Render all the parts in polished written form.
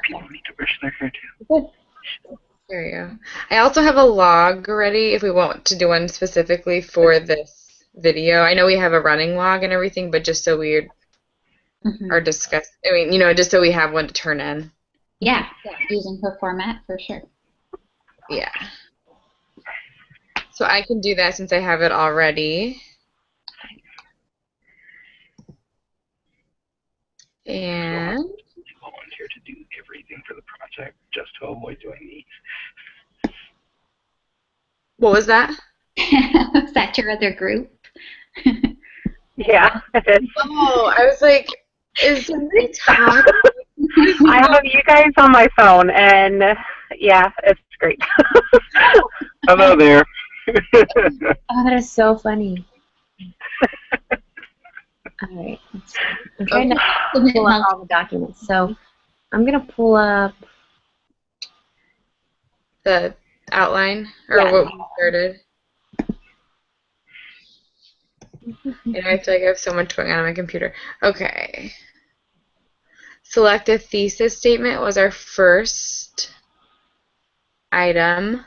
People need to brush their hair too. Good. There you go. I also have a log ready if we want to do one specifically for this video. I know we have a running log and everything, but just so we are Hmm. discuss. I mean, just so we have one to turn in. Yeah, using her format for sure. Yeah. So I can do that since I have it already. And Volunteer to do everything for the project just to avoid doing these. what was that? Is that your other group? Yeah, it is. Oh, I was like, is somebody talking? I have you guys on my phone, and yeah, it's great. Hello there. Oh, that is so funny. All right. I'm trying Okay. to pull up all the documents. So I'm going to pull up. The outline or Yeah. what we started. I feel like I have so much going on my computer. Okay. Select a thesis statement was our first item.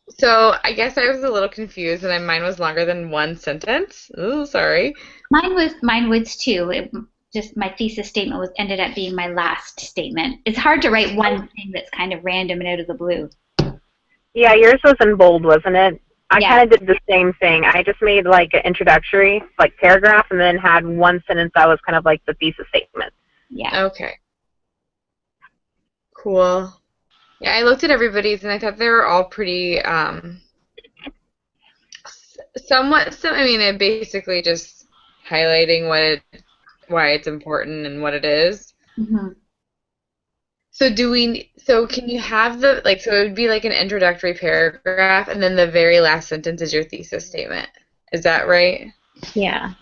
So I guess I was a little confused and mine was longer than one sentence. Ooh, sorry. Mine was too. Just my thesis statement was ended up being my last statement. It's hard to write one thing that's kind of random and out of the blue. Yeah, yours was in bold, wasn't it? I Yeah. kind of did the same thing. I just made like an introductory, like paragraph, and then had one sentence that was kind of like the thesis statement. Yeah. Okay. Cool. Yeah, I looked at everybody's and I thought they were all pretty somewhat I mean it basically just highlighting why it's important and what it is. Hmm. So can you have so it would be like an introductory paragraph and then the very last sentence is your thesis statement. Is that right? Yeah. And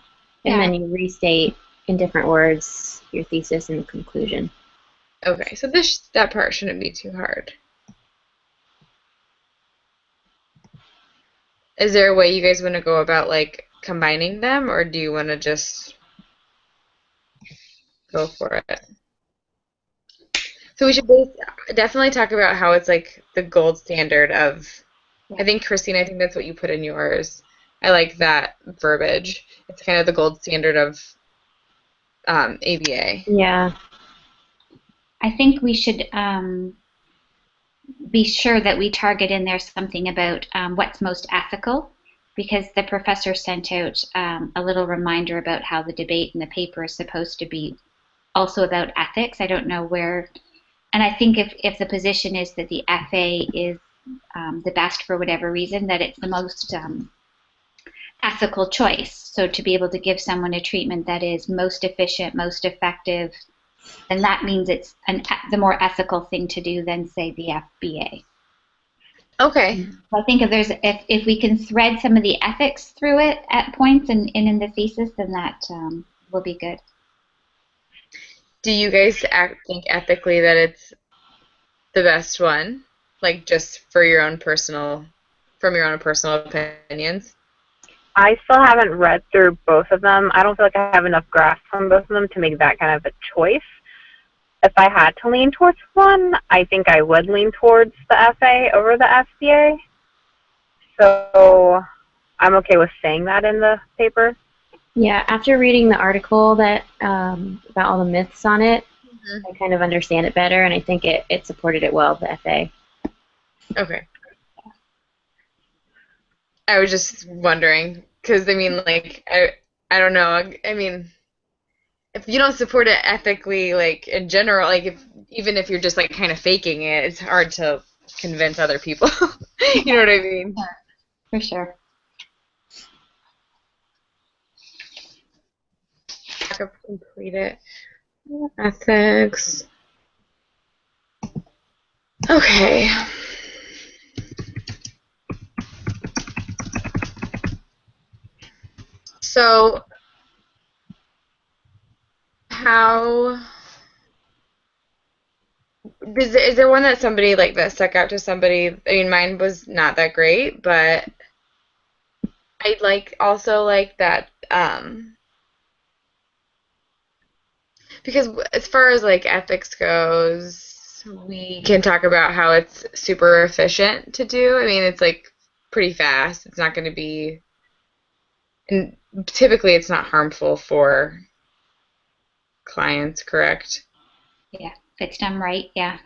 Yeah. then you restate in different words your thesis and conclusion. Okay, so that part shouldn't be too hard. Is there a way you guys want to go about like combining them or do you want to just go for it? So we should definitely talk about how it's like the gold standard of I Yeah. think Christine, I think that's what you put in yours. I like that verbiage. It's kind of the gold standard of ABA. Yeah. I think we should be sure that we target in there something about what's most ethical, because the professor sent out a little reminder about how the debate in the paper is supposed to be also about ethics. I don't know where, and I think if the position is that the FA is the best for whatever reason, that it's the most ethical choice. So to be able to give someone a treatment that is most efficient, most effective, then that means it's the more ethical thing to do than say the FBA. Okay. I think if we can thread some of the ethics through it at points and in the thesis, then that will be good. Do you guys think ethically that it's the best one? Like just for your own from your own personal opinions? I still haven't read through both of them. I don't feel like I have enough grasp on both of them to make that kind of a choice. If I had to lean towards one, I think I would lean towards the FA over the FBA. So I'm okay with saying that in the paper. Yeah, after reading the article that about all the myths on it, Mhm. I kind of understand it better, and I think it supported it well, the FA. Okay. I was just wondering because I mean like I don't know. I mean if you don't support it ethically, like in general, like if even if you're just like kind of faking it, it's hard to convince other people. You know what I mean? For sure. Complete it. Ethics. Okay. So how is there one that somebody like that stuck out to somebody? I mean, mine was not that great, but I like also like that because as far as like ethics goes, we can talk about how it's super efficient to do. I mean, it's like pretty fast. It's not going to be, and typically it's not harmful for clients, correct? Yeah, if it's done right, yeah.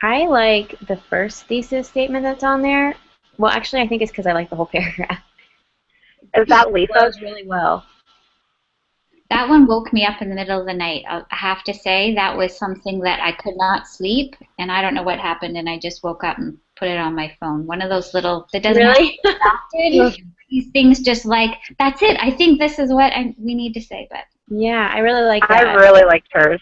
I like the first thesis statement that's on there. Well, actually, I think it's because I like the whole paragraph. Is that It Lisa's? flows really well. That one woke me up in the middle of the night. I have to say that was something that I could not sleep, and I don't know what happened, and I just woke up and put it on my phone. One of those little that doesn't have to Really? be adopted. These things just like that's it. I think this is what we need to say, but Yeah, I really like I that. really liked hers.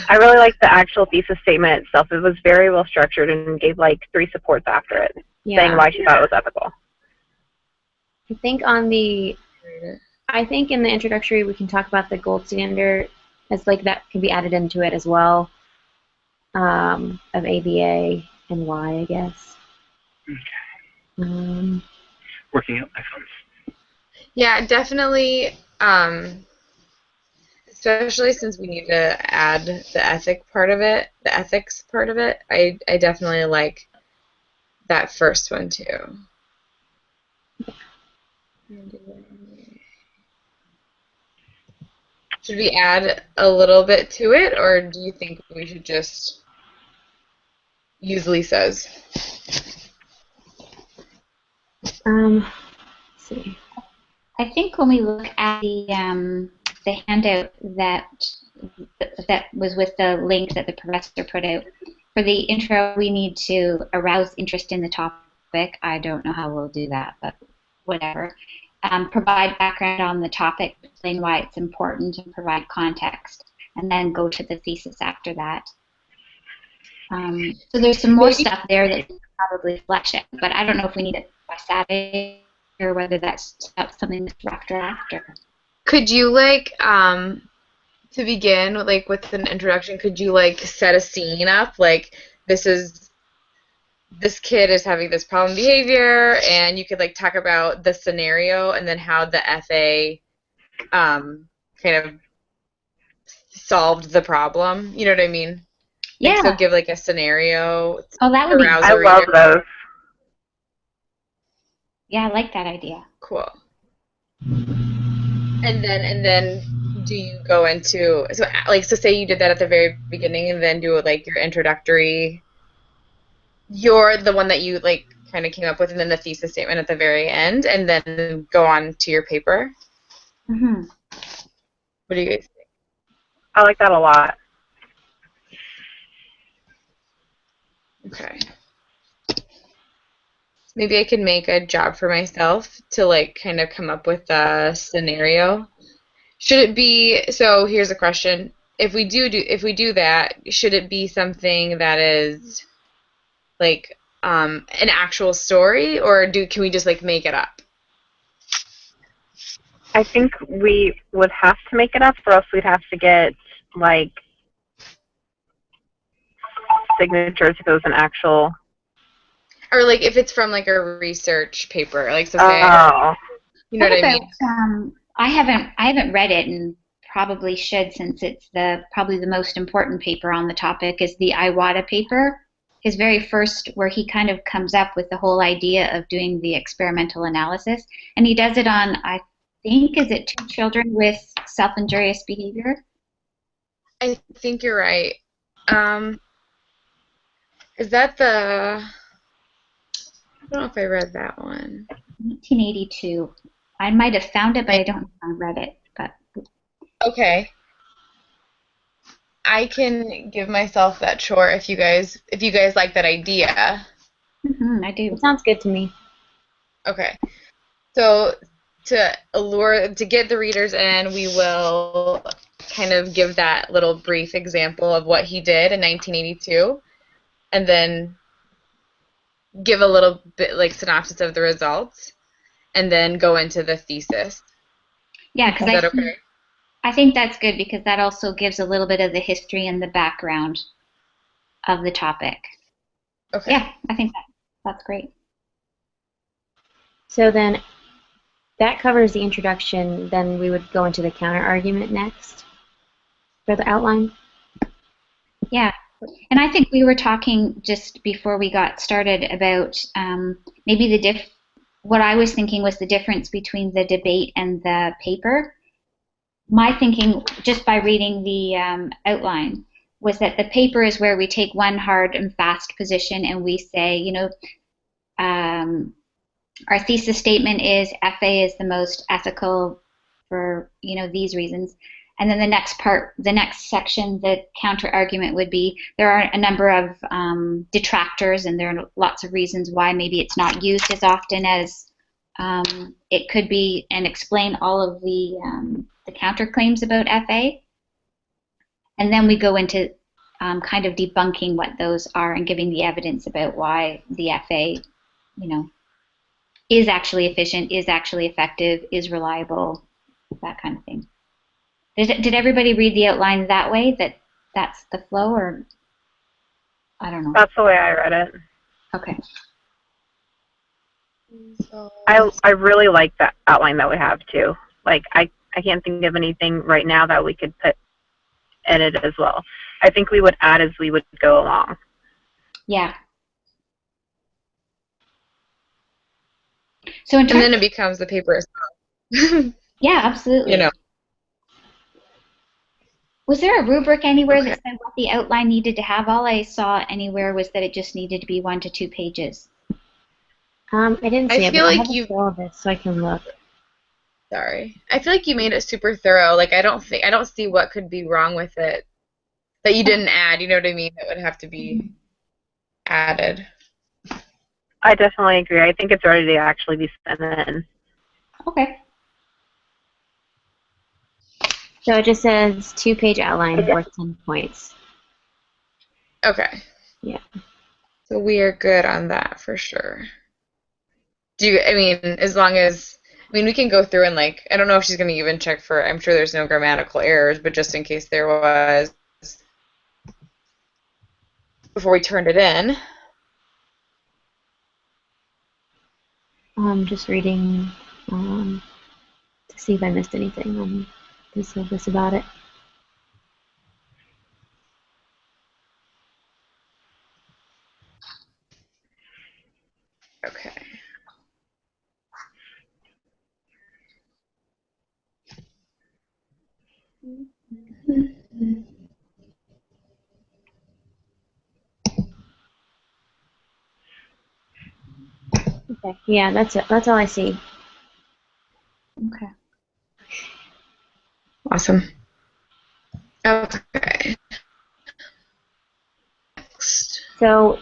I really liked the actual thesis statement itself. It was very well structured and gave like 3 supports after it, saying Yeah. why she thought it was ethical. I think in the introductory we can talk about the gold standard as like that can be added into it as well, of ABA and why, I guess. Okay. Working out my phone. Yeah, definitely. Especially since we need to add the ethics part of it. I definitely like that first one too. Should we add a little bit to it, or do you think we should just use Lisa's? Let's see. I think when we look at the handout that was with the link that the professor put out for the intro, we need to arouse interest in the topic. I don't know how we'll do that, but whatever. Provide background on the topic, explain why it's important, and provide context, and then go to the thesis after that. So there's some more stuff there that you can probably flesh it, but I don't know if we need it by Saturday or whether that's something that's after. Could you like to begin like with an introduction? Could you like set a scene up like this kid is having this problem behavior, and you could like talk about the scenario and then how the FA kind of solved the problem. You know what I mean? Yeah. Like, so give like a scenario. Oh, that would be. Arouse I a love reader. those. Yeah, I like that idea. Cool. And then do you go into so say you did that at the very beginning and then do like your introductory. You're the one that you like kind of came up with, and then the thesis statement at the very end, and then go on to your paper. Mm-hmm. What do you guys think? I like that a lot. Okay. Maybe I could make a job for myself to like kind of come up with a scenario. Should it be, so here's a question. If we do that, should it be something that is like an actual story, or can we just like make it up? I think we would have to make it up, or else we'd have to get like signatures if it was an actual. Or like if it's from like a research paper, like so say, Oh. you know what I mean? I haven't read it and probably should, since it's probably the most important paper on the topic is the Iwata paper. His very first, where he kind of comes up with the whole idea of doing the experimental analysis, and he does it on, I think, is it 2 children with self-injurious behavior? I think you're right. Is that the? I don't know if I read that one. 1982. I might have found it, but I don't know if I read it. But Okay. I can give myself that chore if you guys like that idea. I do. It sounds good to me. Okay. So to get the readers in, we will kind of give that little brief example of what he did in 1982, and then give a little bit like synopsis of the results, and then go into the thesis. Yeah, because Is that okay? I think that's good because that also gives a little bit of the history and the background of the topic. Okay. Yeah, I think that's great. So then that covers the introduction. Then we would go into the counter argument next. for the outline? Yeah. And I think we were talking just before we got started about maybe what I was thinking was the difference between the debate and the paper. My thinking, just by reading the outline, was that the paper is where we take one hard and fast position and we say, our thesis statement is FA is the most ethical for, these reasons. And then the next section, the counter argument would be there are a number of detractors and there are lots of reasons why maybe it's not used as often as it could be, and explain all of the counterclaims about FA. And then we go into kind of debunking what those are and giving the evidence about why the FA, is actually efficient, is actually effective, is reliable, that kind of thing. Did everybody read the outline that way, that's the flow, or I don't know? That's the way I read it. Okay. I really like that outline that we have too. Like I can't think of anything right now that we could put in it as well. I think we would add as we would go along. Yeah. So and then it becomes the paper itself. Yeah, absolutely. Was there a rubric anywhere that said what the outline needed to have? All I saw anywhere was that it just needed to be 1 to 2 pages. I didn't see it, feel but like I have all of it, so I can look. Sorry. I feel like you made it super thorough. Like I don't see what could be wrong with it that you didn't add, you know what I mean? That would have to be added. I definitely agree. I think it's ready to actually be sent in. Okay. So it just says 2-page outline worth 10 points. Okay. Yeah. So we are good on that for sure. As long as, we can go through and I don't know if she's going to even check for, I'm sure there's no grammatical errors, but just in case there was, before we turned it in. I'm just reading to see if I missed anything on this about it. Okay. Okay. Yeah, that's it. That's all I see. Okay. Awesome. Okay. Next. So,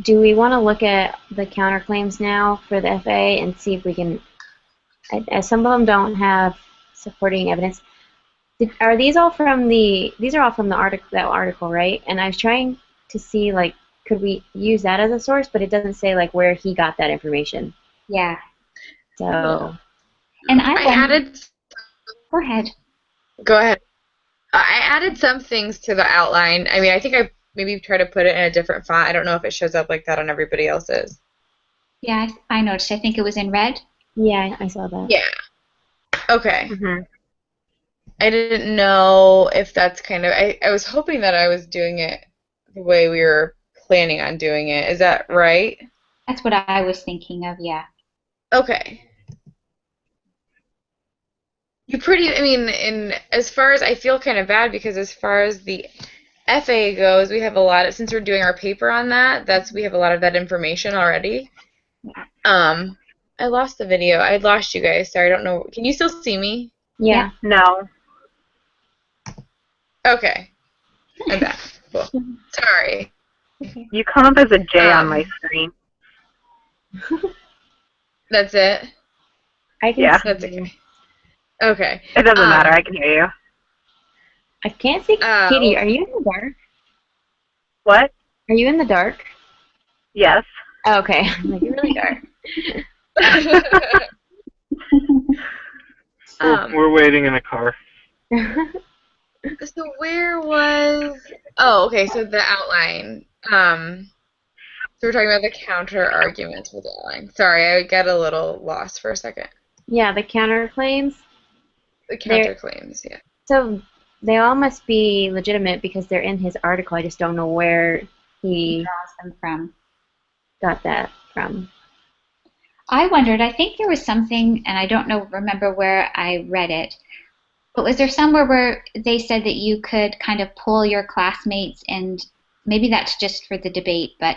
do we want to look at the counterclaims now for the FA and see if we can, as some of them don't have supporting evidence. Are these all from these are all from the article, right? And I was trying to see, could we use that as a source, but it doesn't say, where he got that information. Yeah. So. And I added. Go ahead. Go ahead. I added some things to the outline. I think I maybe try to put it in a different font. I don't know if it shows up like that on everybody else's. Yeah, I noticed. I think it was in red. Yeah, I saw that. Yeah. Okay. Mm-hmm. I didn't know if that's kind of... I was hoping that I was doing it the way we were planning on doing it. Is that right? That's what I was thinking of, yeah. Okay. As far as... I feel kind of bad because as far as the FA goes, we have a lot of... Since we're doing our paper on that, we have a lot of that information already. Yeah. I lost the video. I lost you guys. Sorry, I don't know. Can you still see me? Yeah. No. Okay. I'm back. Cool. Sorry. Okay. You come up as a J on my screen. That's it? I can Yeah. see That's you. okay. Okay. It doesn't matter. I can hear you. I can't see. Katie, are you in the dark? What? Are you in the dark? Yes. Oh, okay. You're really dark. We're waiting in the car. So where was... Oh, okay, so the outline. So we're talking about the counter arguments for the outline. Sorry, I got a little lost for a second. Yeah, the counterclaims. The counterclaims, yeah. So they all must be legitimate because they're in his article. I just don't know where he Draws them from. got that from. I wondered, I think there was something, and I don't remember where I read it, but was there somewhere where they said that you could kind of poll your classmates, and maybe that's just for the debate, but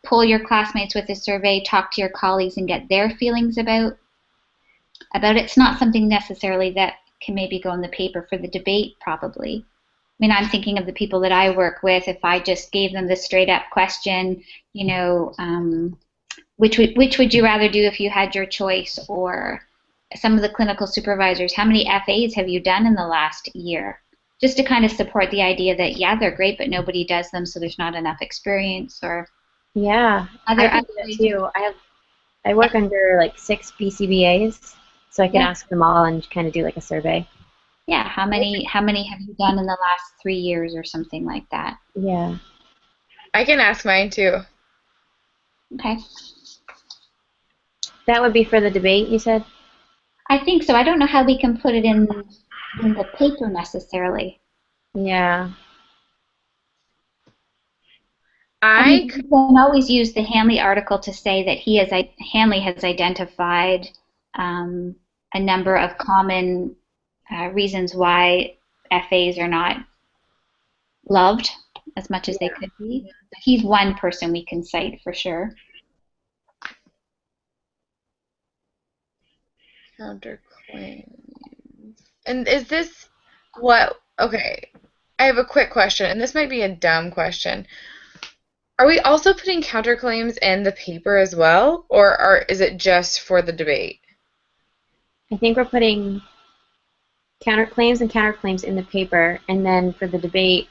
poll your classmates with a survey, talk to your colleagues, and get their feelings about it. It's not something necessarily that can maybe go in the paper for the debate, probably. I mean, I'm thinking of the people that I work with. If I just gave them the straight up question, which would you rather do if you had your choice? Or some of the clinical supervisors, how many FAs have you done in the last year? Just to kind of support the idea that, yeah, they're great, but nobody does them, so there's not enough experience. Or Yeah, other I can do that too. I work under like 6 BCBAs, so I can ask them all and kind of do like a survey. Yeah, how many have you done in the last 3 years or something like that? Yeah. I can ask mine too. Okay. That would be for the debate, you said? I think so. I don't know how we can put it in the paper necessarily. Yeah. I mean, you can always use the Hanley article to say that Hanley has identified a number of common reasons why FAs are not loved as much as they could be. He's one person we can cite for sure. Counterclaims. And is this what? Okay, I have a quick question, and this might be a dumb question. Are we also putting counterclaims in the paper as well, or is it just for the debate? I think we're putting counterclaims and counterclaims in the paper, and then for the debate,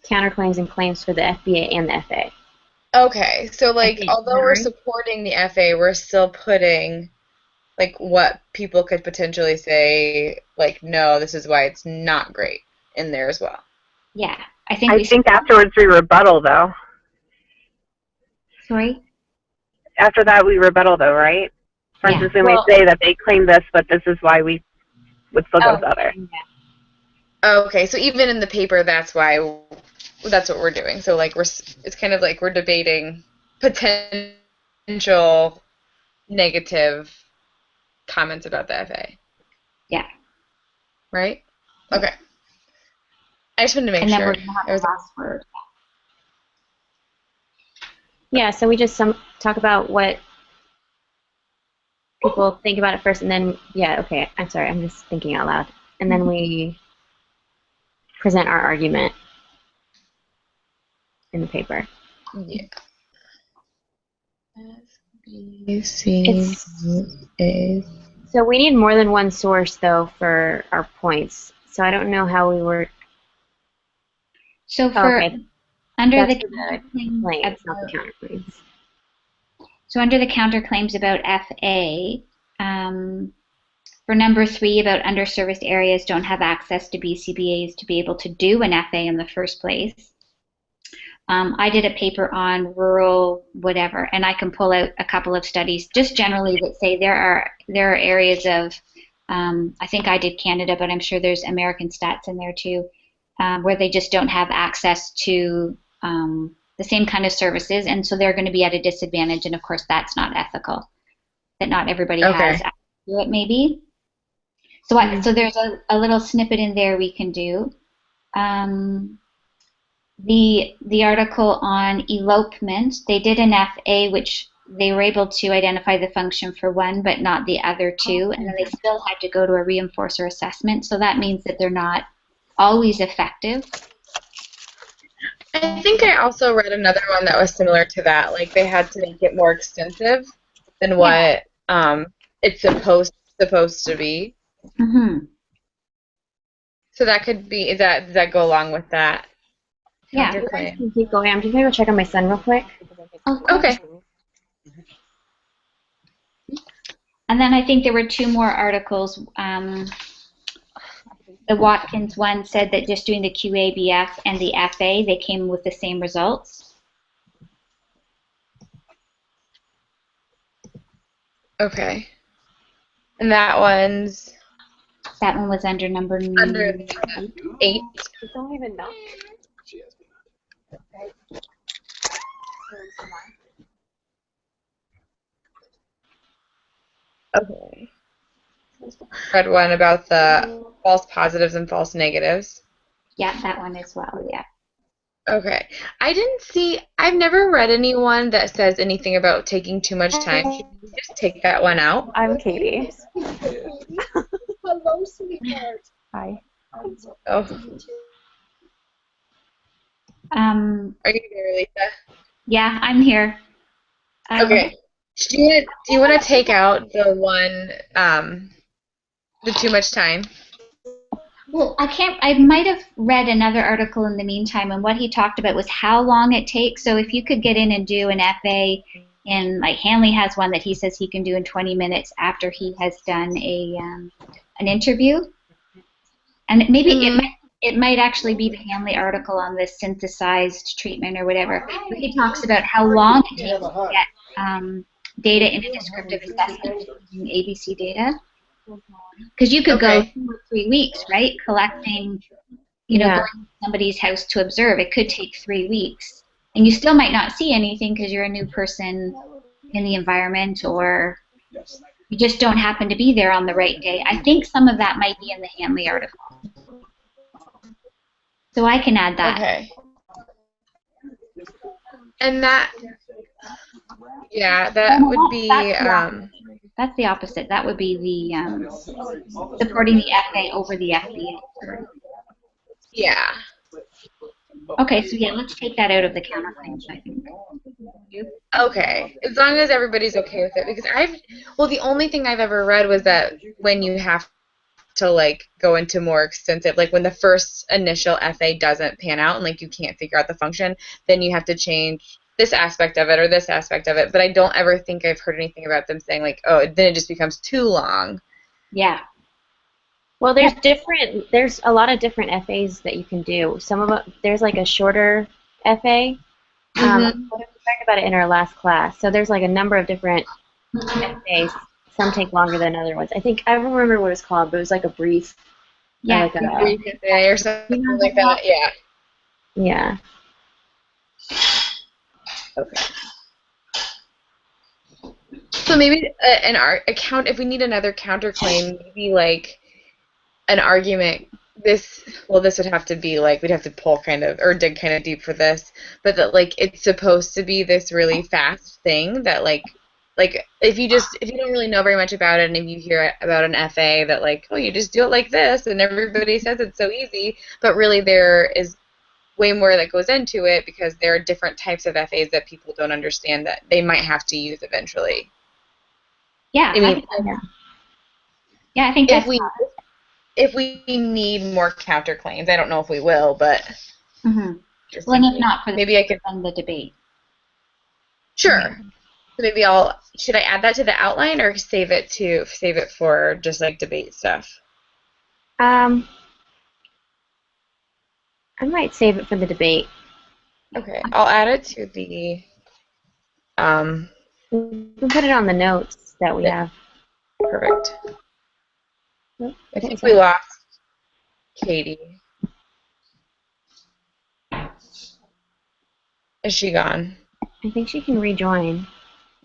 counterclaims and claims for the FBA and the FA. Okay, so like, think, although we're right? supporting the FA, we're still putting like what people could potentially say, like, no, this is why it's not great in there as well. Yeah, I think afterwards we rebuttal though. Sorry? After that we rebuttal though, right? For instance, we may say that they claim this, but this is why we would still go with the other. Okay, so even in the paper, that's what we're doing. So like it's kind of like we're debating potential negative comments about the FA. Yeah. Right? Okay. I just wanted to make and then sure. we're going to have the last word. Yeah, so we just talk about what people think about it first, and then, okay, I'm sorry, I'm just thinking out loud. And then we present our argument in the paper. Yeah. S-B-C-A. So we need more than one source, though, for our points. So I don't know how we were. So for under the claims, not the counterclaims. So under the counterclaims about FA, for number 3 about underserviced areas don't have access to BCBAs to be able to do an FA in the first place. I did a paper on rural whatever, and I can pull out a couple of studies just generally that say there are areas of, I think I did Canada, but I'm sure there's American stats in there too, where they just don't have access to the same kind of services, and so they're going to be at a disadvantage, and of course that's not ethical, that not everybody has access to it maybe. So, so there's a little snippet in there we can do. The article on elopement, they did an FA which they were able to identify the function for one but not the other two, and then they still had to go to a reinforcer assessment, so that means that they're not always effective. I think I also read another one that was similar to that, like they had to make it more extensive than what it's supposed to be. Mm-hmm. So that could be, does that go along with that? Yeah. You guys can keep going. I'm just going to go check on my son real quick. Okay. And then I think there were 2 more articles. The Watkins one said that just doing the QABF and the FA, they came with the same results. Okay. And that one's That one was under number Under 8. I don't even know. Okay. Read one about the false positives and false negatives. Yeah, that one as well, yeah. Okay. I've never read anyone that says anything about taking too much time. Should we just take that one out? I'm Katie. Hello, sweetheart. Hi. Oh, are you there, Lisa? Yeah, I'm here. Okay. Do you want to take out the one, the too much time? Well, I might have read another article in the meantime, and what he talked about was how long it takes. So if you could get in and do an FA in, like Hanley has one that he says he can do in 20 minutes after he has done an interview. And maybe it might actually be the Hanley article on this synthesized treatment or whatever. But he talks about how long it takes to get data in a descriptive assessment using ABC data. Because you could go 2 or 3 weeks, right, collecting, going to somebody's house to observe. It could take 3 weeks. And you still might not see anything because you're a new person in the environment, or you just don't happen to be there on the right day. I think some of that might be in the Hanley article. So I can add that. Okay. And that would be, that's the opposite. That would be the supporting the FA over the FBA. Yeah. Okay, so yeah, let's take that out of the counterclaims, I think. Okay, as long as everybody's okay with it, because the only thing I've ever read was that when you have to like go into more extensive, like when the first initial FA doesn't pan out and like you can't figure out the function, then you have to change this aspect of it or this aspect of it. But I don't ever think I've heard anything about them saying like, oh, then it just becomes too long. Yeah. Well, there's a lot of different FAs that you can do. Some of them, there's like a shorter FA. We talked about it in our last class. So there's like a number of different FAs. Some take longer than other ones. I don't remember what it was called, but it was like a brief. Yeah. Like a brief FA or something like that. Yeah. Yeah. Okay. So maybe if we need another counterclaim, maybe like an argument. This would have to be like we'd have to pull kind of or dig kind of deep for this, but that like it's supposed to be this really fast thing that like if you don't really know very much about it, and if you hear about an FA that like, oh, you just do it like this and everybody says it's so easy, but really there is way more that goes into it because there are different types of FAs that people don't understand that they might have to use eventually. Yeah. I think that's if we need more counterclaims, I don't know if we will, but well, and if not, maybe I could run the debate. Sure. So maybe should I add that to the outline or save it for just like debate stuff? I might save it for the debate. Okay, I'll add it to the. We can put it on the notes that we have. Perfect. Yep. I think we lost Katie. Is she gone? I think she can rejoin.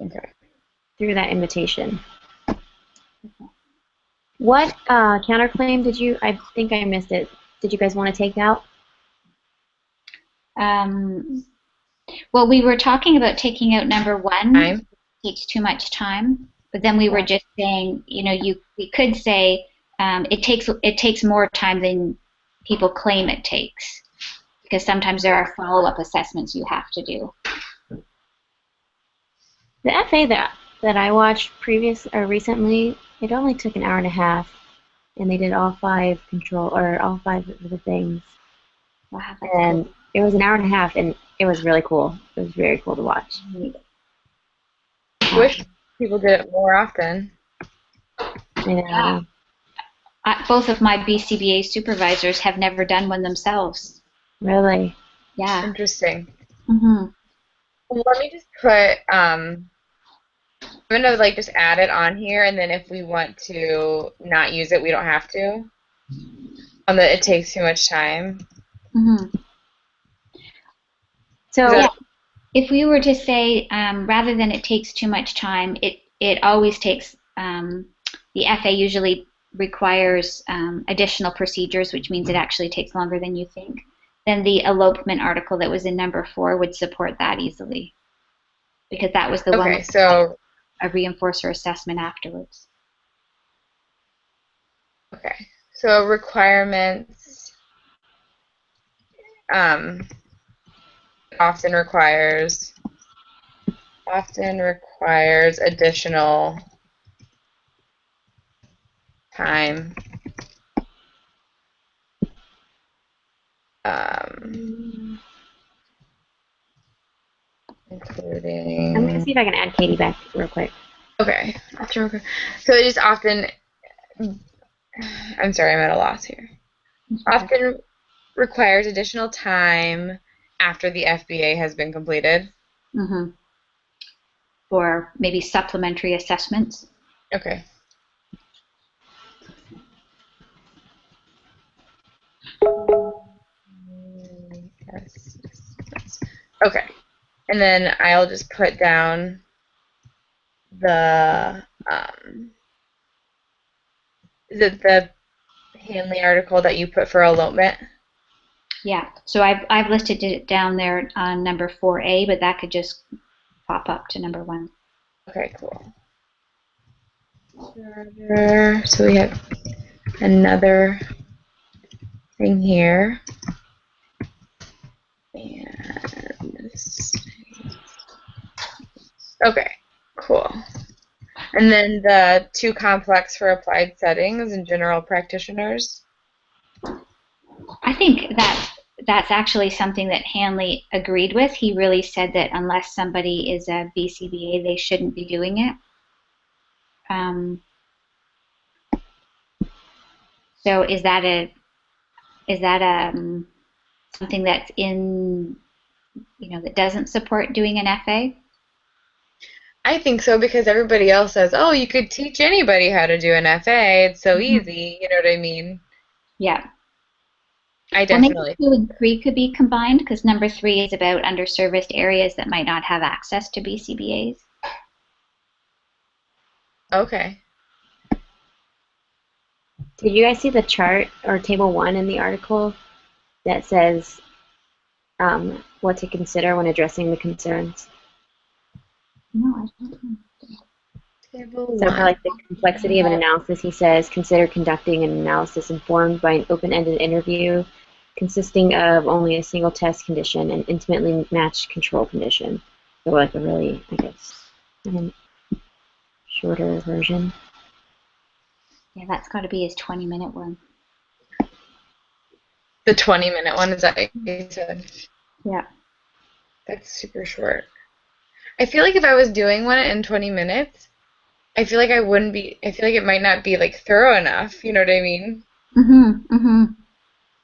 Okay. Through that invitation. What counterclaim did you? I think I missed it. Did you guys want to take out? Well, we were talking about taking out number 1. It takes too much time, but then we were just saying, we could say it takes more time than people claim it takes, because sometimes there are follow-up assessments you have to do. The FA that I watched recently, it only took an hour and a half, and they did all 5 of the things. Wow, and cool. It was an hour and a half, and it was really cool. It was very cool to watch. I wish people did it more often. Yeah. Both of my BCBA supervisors have never done one themselves. Really? Yeah. Interesting. Mm-hmm. Well, let me just put gonna like just add it on here, and then if we want to not use it, we don't have to. On the it takes too much time. Mm-hmm. So Is that- If we were to say, rather than it takes too much time, it always takes, the FA usually requires additional procedures, which means it actually takes longer than you think, then the elopement article that was in number 4 would support that easily. Because that was the one okay, with so a reinforcer assessment afterwards. okay, so requirements often requires additional time. Including. I'm gonna see if I can add Katie back real quick. Okay. So it is often. I'm sorry, I'm at a loss here. Often requires additional time after the FBA has been completed. Mm-hmm. Or maybe supplementary assessments. Okay. Yes. Okay. And then I'll just put down the is it the Hanley article that you put for elopement? Yeah. So I've listed it down there on number 4A, but that could just pop up to number 1. Okay, cool. So we have another thing here. And okay, cool. And then the too complex for applied settings and general practitioners. I think that's actually something that Hanley agreed with. He really said that unless somebody is a BCBA, they shouldn't be doing it. So is that something that's in, that doesn't support doing an FA? I think so because everybody else says, oh, you could teach anybody how to do an FA. It's so easy. You know what I mean? Yeah. I definitely. Well, maybe 2 and 3 could be combined because number 3 is about underserviced areas that might not have access to BCBAs. Okay. Did you guys see the chart or table 1 in the article that says what to consider when addressing the concerns? No, I don't know. Table So for 1. like the complexity of an analysis, he says consider conducting an analysis informed by an open-ended interview consisting of only a single test condition and intimately matched control condition. So like a really, I guess, shorter version. Yeah, that's got to be his 20-minute one. The 20-minute one, is that what you said? Yeah. That's super short. I feel like if I was doing one in 20 minutes, I feel like I wouldn't be, I feel like it might not be like thorough enough, you know what I mean? Mm-hmm. Mm-hmm.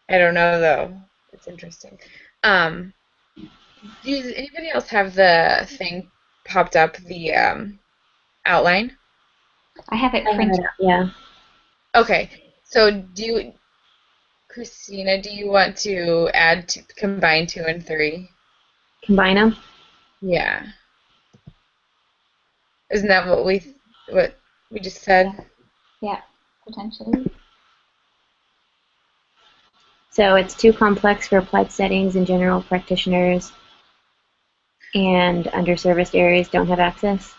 I don't know though. It's interesting. Does anybody else have the thing popped up, the outline? I have it printed. Yeah. Okay. So Christina, do you want to combine 2 and 3? Combine them? Yeah. Isn't that what we just said? Yeah, potentially. So it's too complex for applied settings and general practitioners, and underserviced areas don't have access?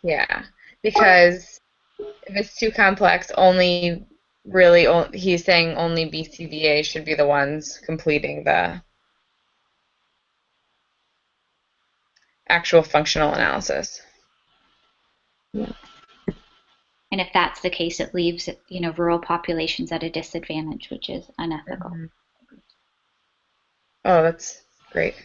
Yeah. Because if it's too complex, he's saying only BCBA should be the ones completing the actual functional analysis. Yeah. And if that's the case, it leaves, rural populations at a disadvantage, which is unethical. Mm-hmm. Oh, that's great.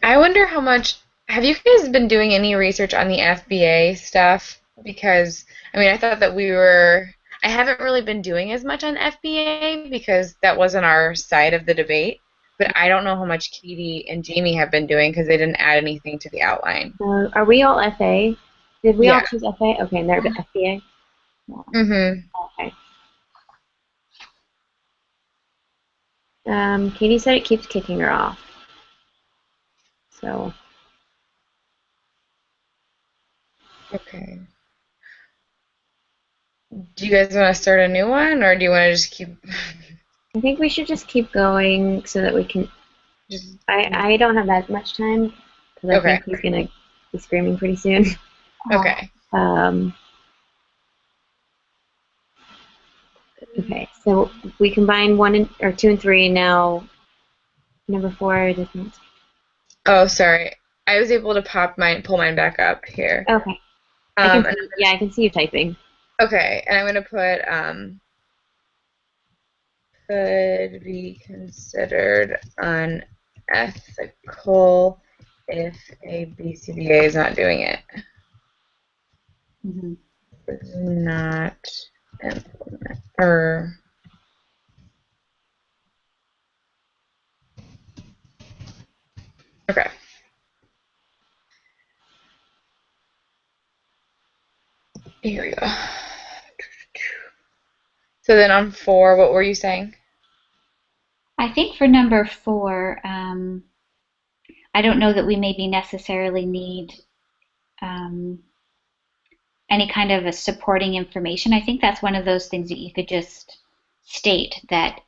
I wonder how much. Have you guys been doing any research on the FBA stuff? Because, I thought that I haven't really been doing as much on FBA because that wasn't our side of the debate. but I don't know how much Katie and Jamie have been doing because they didn't add anything to the outline. Are we all FA? Did we all Yeah. choose FA? Okay, and they're FBA? Mhm. Okay. Katie said it keeps kicking her off. So, Okay. Do you guys want to start a new one, or do you want to just keep? I think we should just keep going so that we can. Just, I don't have that much time because I Okay. think he's gonna be screaming pretty soon. Okay. Okay, so we combine 2 and 3, and now number 4 doesn't. Oh, sorry. I was able to pull mine back up here. Okay, I can And see, yeah, I can see you typing. okay, and I'm gonna put could be considered unethical if a BCBA is not doing it. Mhm. Does not implement or okay. Here we go. So then on 4, what were you saying? I think for number 4, I don't know that we maybe necessarily need um, any kind of a supporting information. I think that's one of those things that you could just state that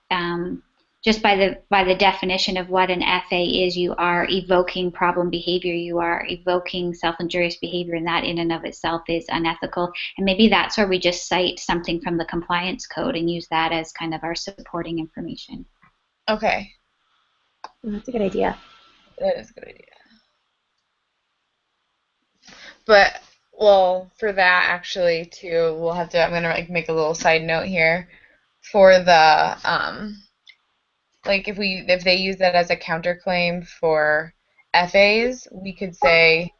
just by the definition of what an FA is, you are evoking problem behavior, you are evoking self-injurious behavior, and that in and of itself is unethical. And maybe that's where we just cite something from the compliance code and use that as kind of our supporting information. Okay. That's a good idea. That is a good idea. But well, for that actually too, we'll have to. I'm gonna make a little side note here for the like if they use that as a counterclaim for FAs, we could say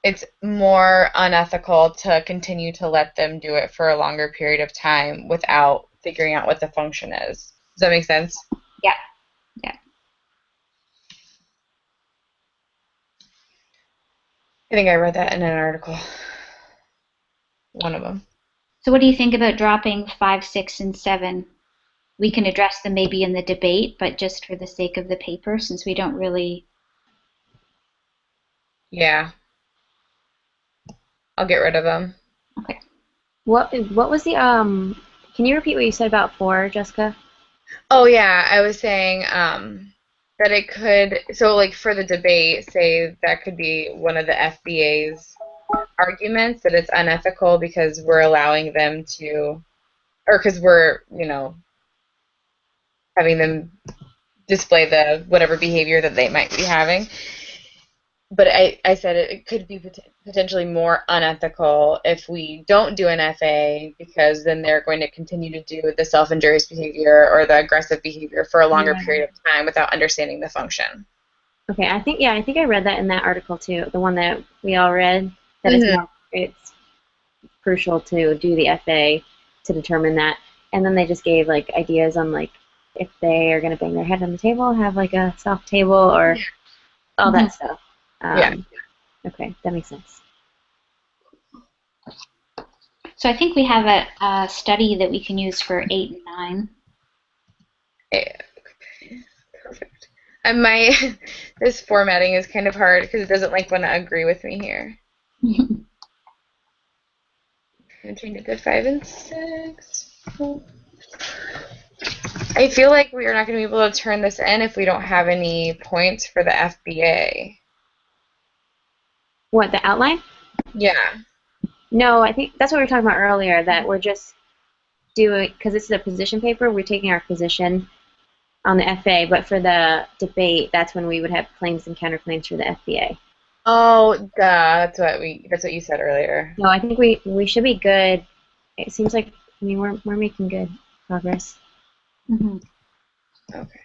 it's more unethical to continue to let them do it for a longer period of time without figuring out what the function is. Does that make sense? Yeah, yeah. I think I read that in an article. One of them. So what do you think about dropping 5, 6, and 7? We can address them maybe in the debate, but just for the sake of the paper, since we don't really. Yeah. I'll get rid of them. Okay. What was the can you repeat what you said about 4, Jessica? Oh yeah, I was saying that it could so like for the debate, say that could be one of the FBA's arguments that it's unethical because we're allowing them to or because we're, having them display the whatever behavior that they might be having. But I said it could be potentially more unethical if we don't do an FA because then they're going to continue to do the self-injurious behavior or the aggressive behavior for a longer period of time without understanding the function. Okay, I think I read that in that article too, the one that we all read. That it's crucial to do the FA to determine that, and then they just gave like ideas on like if they are going to bang their head on the table, have like a soft table or all that stuff. Yeah. Okay, that makes sense. So I think we have a study that we can use for 8 and 9. Okay, perfect. And this formatting is kind of hard because it doesn't want to agree with me here. I'm going to change it to 5 and 6. I feel like we are not going to be able to turn this in if we don't have any points for the FBA. What, the outline? Yeah. No, I think that's what we were talking about earlier, that we're just doing, because this is a position paper, we're taking our position on the FA, but for the debate, that's when we would have claims and counterclaims for the FBA. Oh, duh. That's what you said earlier. No, I think we should be good. It seems like, I mean, we're making good progress. Mm-hmm. Okay.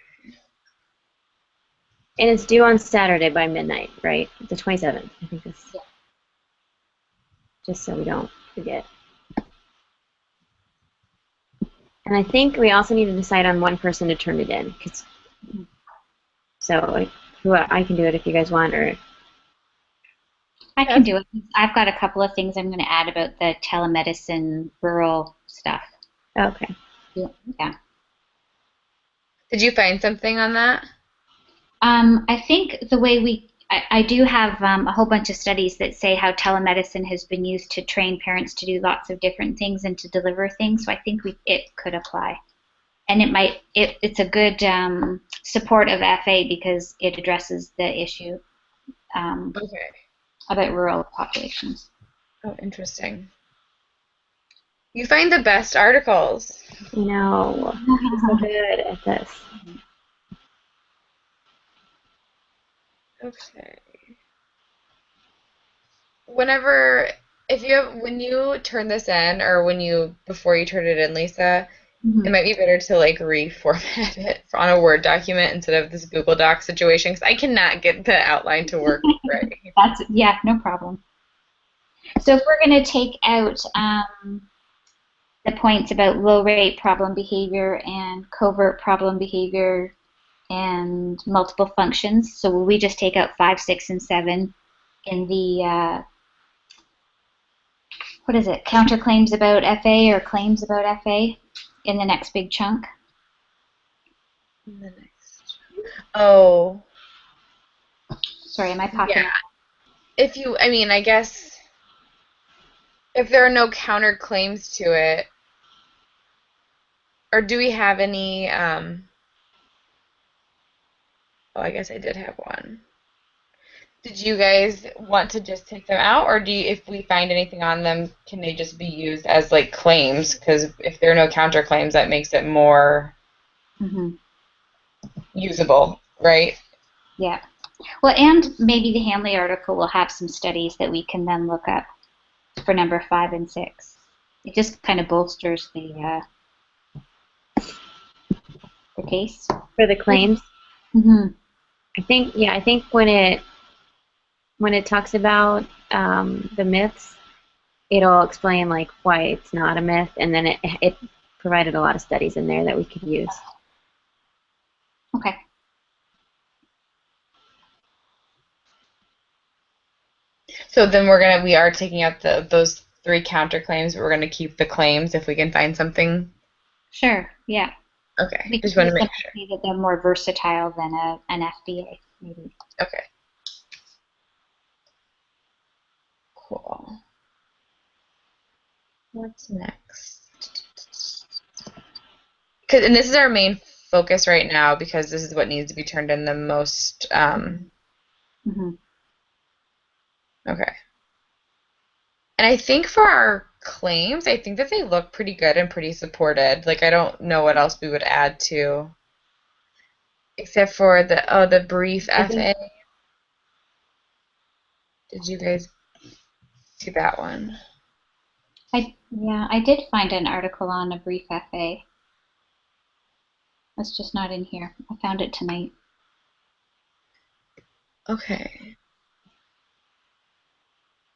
And it's due on Saturday by midnight, right? The 27th. I think that's just so we don't forget. And I think we also need to decide on one person to turn it in, because So I can do it if you guys want, or I can do it. I've got a couple of things I'm going to add about the telemedicine rural stuff. okay. Yeah. Did you find something on that? I think the way I do have a whole bunch of studies that say how telemedicine has been used to train parents to do lots of different things and to deliver things. So I think it could apply, and it's a good support of FA because it addresses the issue Okay. about rural populations. Oh, interesting. You find the best articles. You know, I'm so good at this. Okay. When you turn this in, or before you turn it in, Lisa, it might be better to like reformat it on a Word document instead of this Google Doc situation because I cannot get the outline to work right. No problem. So if we're going to take out the points about low rate problem behavior and covert problem behavior and multiple functions, so will we just take out 5, 6, and 7 in the what is it? Counterclaims about FA or claims about FA in the next big chunk? Oh. Sorry, am I popping up? I guess if there are no counterclaims to it, or do we have any, I guess I did have one. Did you guys want to just take them out, or if we find anything on them, can they just be used as like claims? Because if there are no counterclaims, that makes it more usable, right? Yeah. Well, and maybe the Hanley article will have some studies that we can then look up for number 5 and 6. It just kind of bolsters the case For the claims. I think when it talks about the myths, it'll explain like why it's not a myth, and then it provided a lot of studies in there that we could use. Okay. So then we are taking out those 3 counterclaims, but we're gonna keep the claims if we can find something. Sure. Yeah. Okay. Just want to make sure that they're more versatile than an FDA, maybe. Okay. Cool. What's next? And this is our main focus right now because this is what needs to be turned in the most. Okay. And I think for our claims, I think that they look pretty good and pretty supported. Like I don't know what else we would add to, except for the brief FA. Did you guys see that one? I did find an article on a brief FA. It's just not in here. I found it tonight. Okay.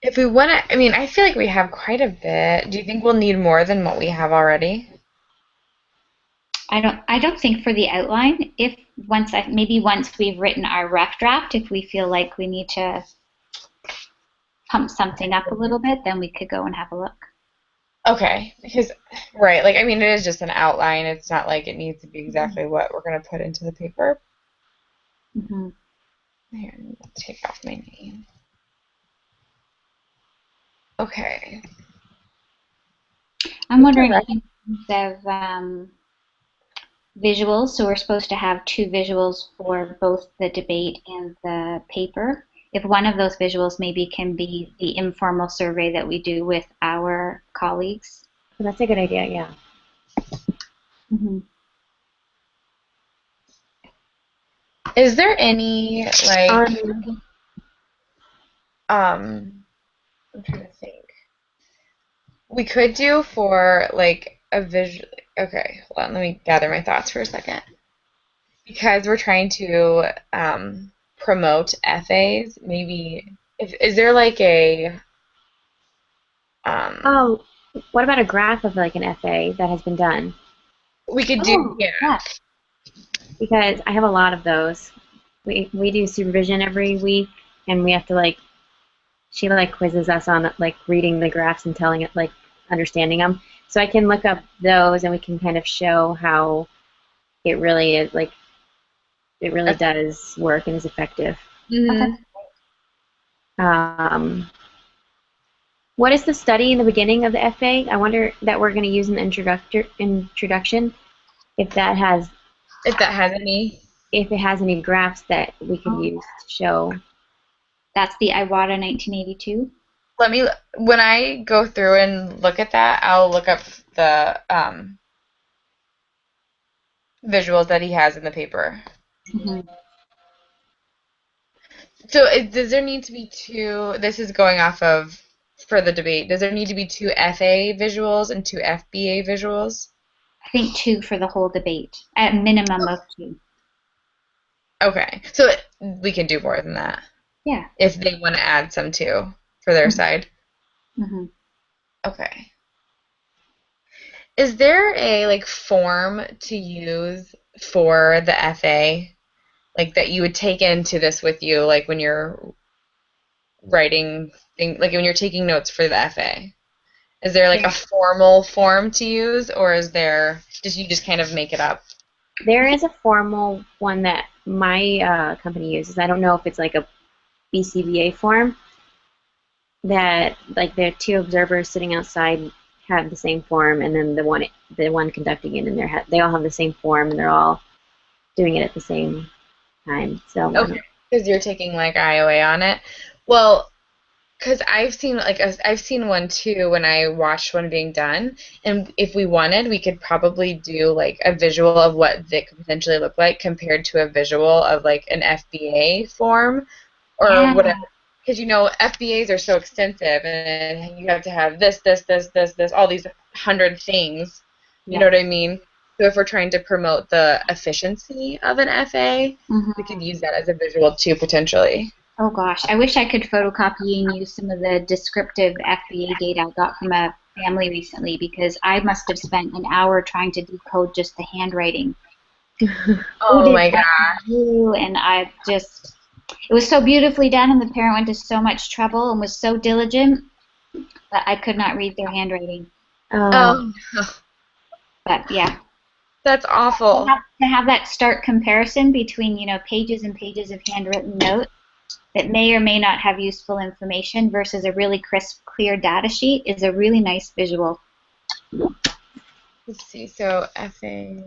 If we want to, I feel like we have quite a bit. Do you think we'll need more than what we have already? I don't think for the outline. Maybe once we've written our rough draft, if we feel like we need to pump something up a little bit, then we could go and have a look. Okay, because right, it is just an outline. It's not like it needs to be exactly what we're going to put into the paper. Here, take off my name. Okay. I'm wondering in terms of visuals, so we're supposed to have 2 visuals for both the debate and the paper. If one of those visuals maybe can be the informal survey that we do with our colleagues. That's a good idea, yeah. Is there any I'm trying to think. We could do for a visual. Okay, hold on. Let me gather my thoughts for a second. Because we're trying to promote FAs, maybe is there a what about a graph of an FA that has been done? We could do yeah. Because I have a lot of those. we do supervision every week, and we have to like she like quizzes us on like reading the graphs and telling it like understanding them. So I can look up those, and we can kind of show how it really is like it really does work and is effective. Mm-hmm. What is the study in the beginning of the FA? I wonder that we're going to use an introduction. If that has any. If it has any graphs that we can use to show. That's the Iwata 1982. When I go through and look at that, I'll look up the visuals that he has in the paper. Mm-hmm. So does there need to be two, this is going off of, for the debate, does there need to be two FA visuals and two FBA visuals? I think 2 for the whole debate, at minimum of 2. Okay, so we can do more than that. Yeah. If they want to add some too for their side. Mm-hmm. Okay. Is there a like form to use for the FA, like that you would take into this with you, like when you're writing, like when you're taking notes for the FA? Is there like a formal form to use, or is there you just kind of make it up? There is a formal one that my company uses. I don't know if it's like a BCBA form that like the 2 observers sitting outside have the same form, and then the one conducting it, and they all have the same form, and they're all doing it at the same time. So okay, because you're taking like IOA on it. Well, because I've seen one too when I watched one being done, and if we wanted, we could probably do like a visual of what that could potentially look like compared to a visual of like an FBA form or whatever. Because FBAs are so extensive, and you have to have this, all these 100 things. You know what I mean? So if we're trying to promote the efficiency of an FA, we could use that as a visual too, potentially. Oh gosh, I wish I could photocopy and use some of the descriptive FBA data I got from a family recently, because I must have spent an hour trying to decode just the handwriting. Oh my gosh. And it was so beautifully done, and the parent went to so much trouble and was so diligent that I could not read their handwriting. Oh. But yeah. That's awful. To have that stark comparison between, pages and pages of handwritten notes that may or may not have useful information versus a really crisp, clear data sheet is a really nice visual. Let's see. So FA,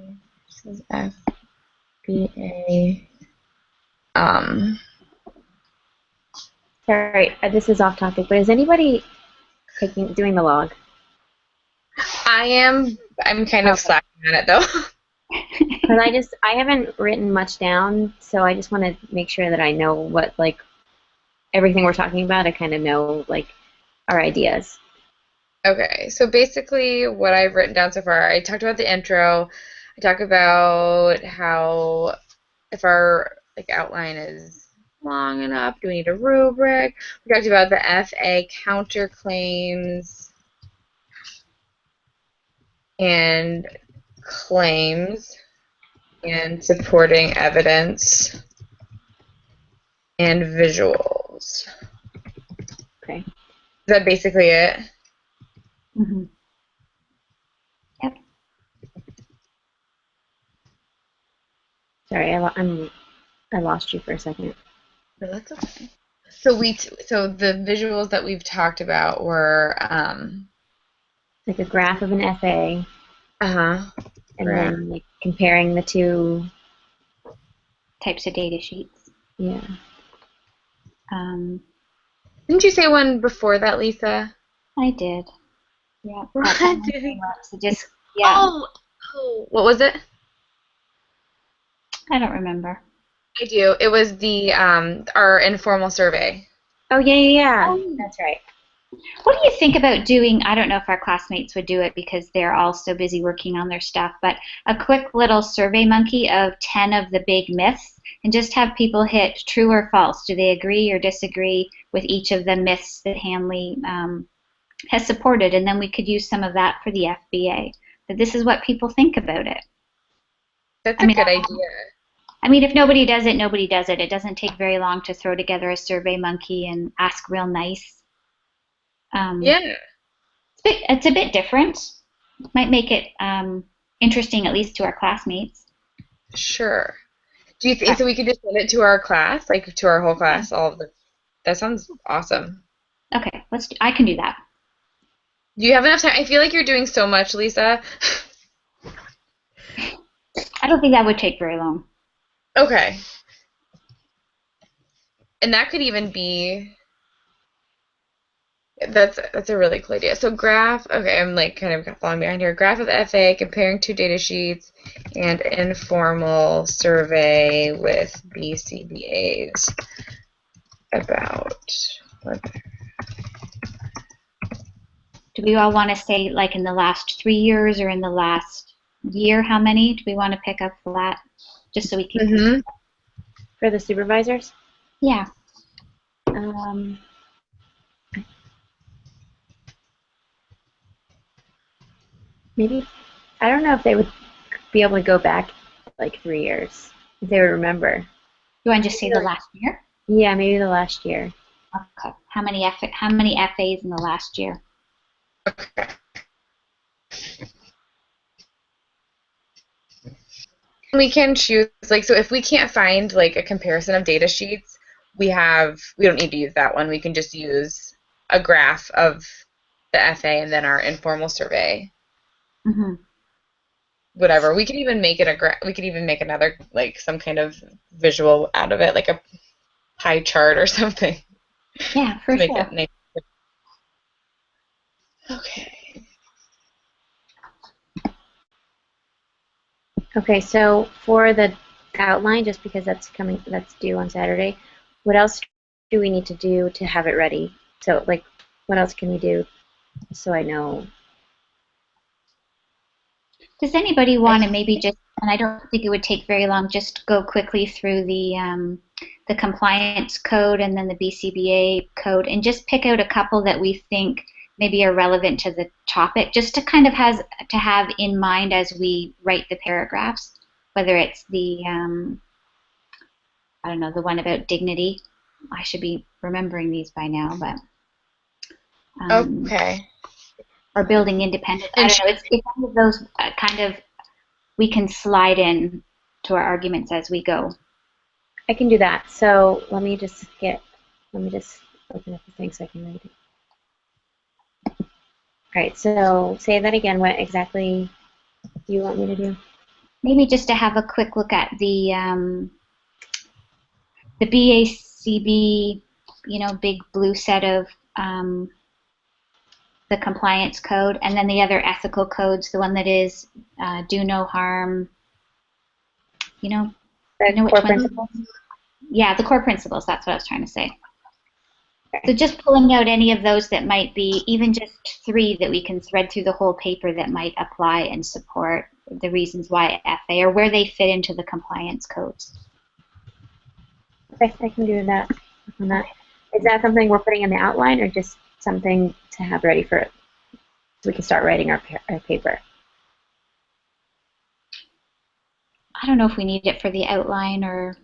this is FBA. Sorry, this is off topic, but is anybody doing the log? I am. I'm kind of slacking on it though. Because I haven't written much down, so I just want to make sure that I know what like everything we're talking about. I kind of know like our ideas. Okay, so basically what I've written down so far, I talked about the intro. I talked about how if our like outline is long enough, do we need a rubric? We talked about the FA counterclaims and claims and supporting evidence and visuals. Okay. Is that basically it? Mm-hmm. Yep. Sorry, I lost you for a second. No, that's okay. So the visuals that we've talked about were like a graph of an FA. And then like comparing the 2 types of data sheets. Yeah. Didn't you say one before that, Lisa? I did. Yeah. What? So just Oh, what was it? I don't remember. I do. It was the our informal survey. Oh yeah. Oh, that's right. What do you think about doing, I don't know if our classmates would do it because they're all so busy working on their stuff, but a quick little survey monkey of 10 of the big myths and just have people hit true or false. Do they agree or disagree with each of the myths that Hanley has supported? And then we could use some of that for the FBA. But this is what people think about it. That's a good idea. I mean, if nobody does it, nobody does it. It doesn't take very long to throw together a Survey Monkey and ask real nice. Yeah. It's a bit different. Might make it interesting, at least to our classmates. Sure. Do you think so? We could just send it to our class, like to our whole class, all of the. That sounds awesome. Okay, I can do that. Do you have enough time? I feel like you're doing so much, Lisa. I don't think that would take very long. Okay. And that could even be. That's a really cool idea. So graph. Okay, I'm like kind of following behind here. Graph of FA comparing two data sheets and informal survey with BCBAs about. Do we all want to say, like, in the last 3 years or in the last year, how many? Do we want to pick up that just so we can... Mm-hmm. For the supervisors? Yeah. Maybe, I don't know if they would be able to go back like 3 years, if they would remember. You want to just say the last year? Yeah, maybe the last year. Okay. How many FAs in the last year? Okay. We can choose, like, so if we can't find like a comparison of data sheets, we don't need to use that one. We can just use a graph of the FA and then our informal survey. Mm-hmm. Whatever. We could even make it we could even make another, like, some kind of visual out of it, like a pie chart or something. Yeah, for to make sure. it nice. Okay. Okay, so for the outline, just because that's due on Saturday, what else do we need to do to have it ready? So, like, what else can we do so I know? Does anybody want to maybe just, and I don't think it would take very long, just go quickly through the compliance code and then the BCBA code and just pick out a couple that we think maybe are relevant to the topic, just to kind of have in mind as we write the paragraphs, whether it's the, I don't know, the one about dignity. I should be remembering these by now, but. Okay. Or building independence. I don't know. It's one of those kind of, we can slide in to our arguments as we go. I can do that. So let me just open up the thing so I can read it. All right, so say that again. What exactly do you want me to do? Maybe just to have a quick look at the BACB, big blue set of the compliance code, and then the other ethical codes, the one that is do no harm. The core principles? Yeah, the core principles. That's what I was trying to say. So just pulling out any of those that might be, even just 3 that we can thread through the whole paper that might apply and support the reasons why FA, or where they fit into the compliance codes. Okay, I can do that. Is that something we're putting in the outline, or just something to have ready for it so we can start writing our paper? I don't know if we need it for the outline, or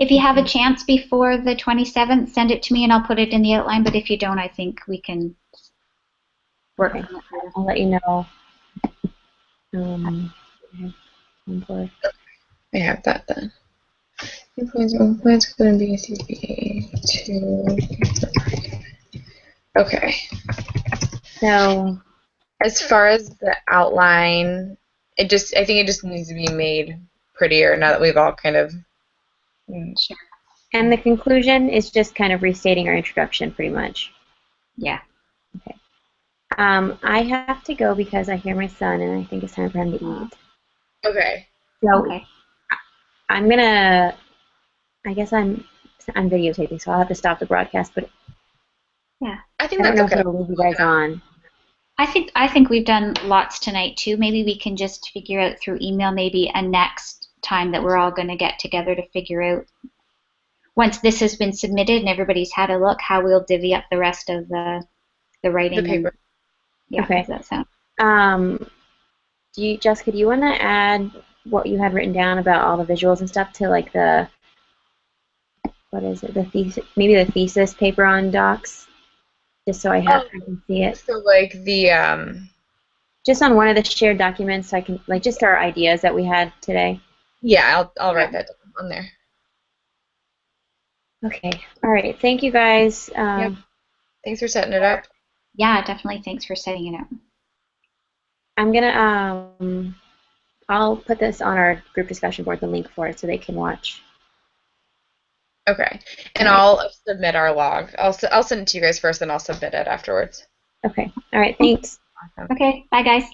if you have a chance before the 27th, send it to me and I'll put it in the outline, but if you don't, I think we can work on it. I'll let you know. I have that then. Influence going to be Okay. So, as far as the outline, I think it just needs to be made prettier now that we've all kind of. Sure. And the conclusion is just kind of restating our introduction, pretty much. Yeah. Okay. I have to go because I hear my son, and I think it's time for him to eat. Okay. So Okay. I guess I'm videotaping, so I'll have to stop the broadcast. But yeah, I think I don't that's know okay. if it'll leave you guys on. I think we've done lots tonight too. Maybe we can just figure out through email maybe a next time that we're all going to get together to figure out, once this has been submitted and everybody's had a look, how we'll divvy up the rest of the writing. The paper. Yeah. Okay. Does that sound? Jessica, do you want to add what you had written down about all the visuals and stuff to like the, what is it, the thesis, maybe the thesis paper on docs, just so I can see it. So like the Just on one of the shared documents, so I can, like, just our ideas that we had today. yeah, I'll write that down on there. Okay. All right. Thank you, guys. Yep. Thanks for setting it up. Yeah, definitely. Thanks for setting it up. I'm gonna I'll put this on our group discussion board, the link for it, so they can watch. Okay, and I'll submit our log. I'll send it to you guys first, then I'll submit it afterwards. Okay. All right. Thanks. Awesome. Okay. Bye, guys.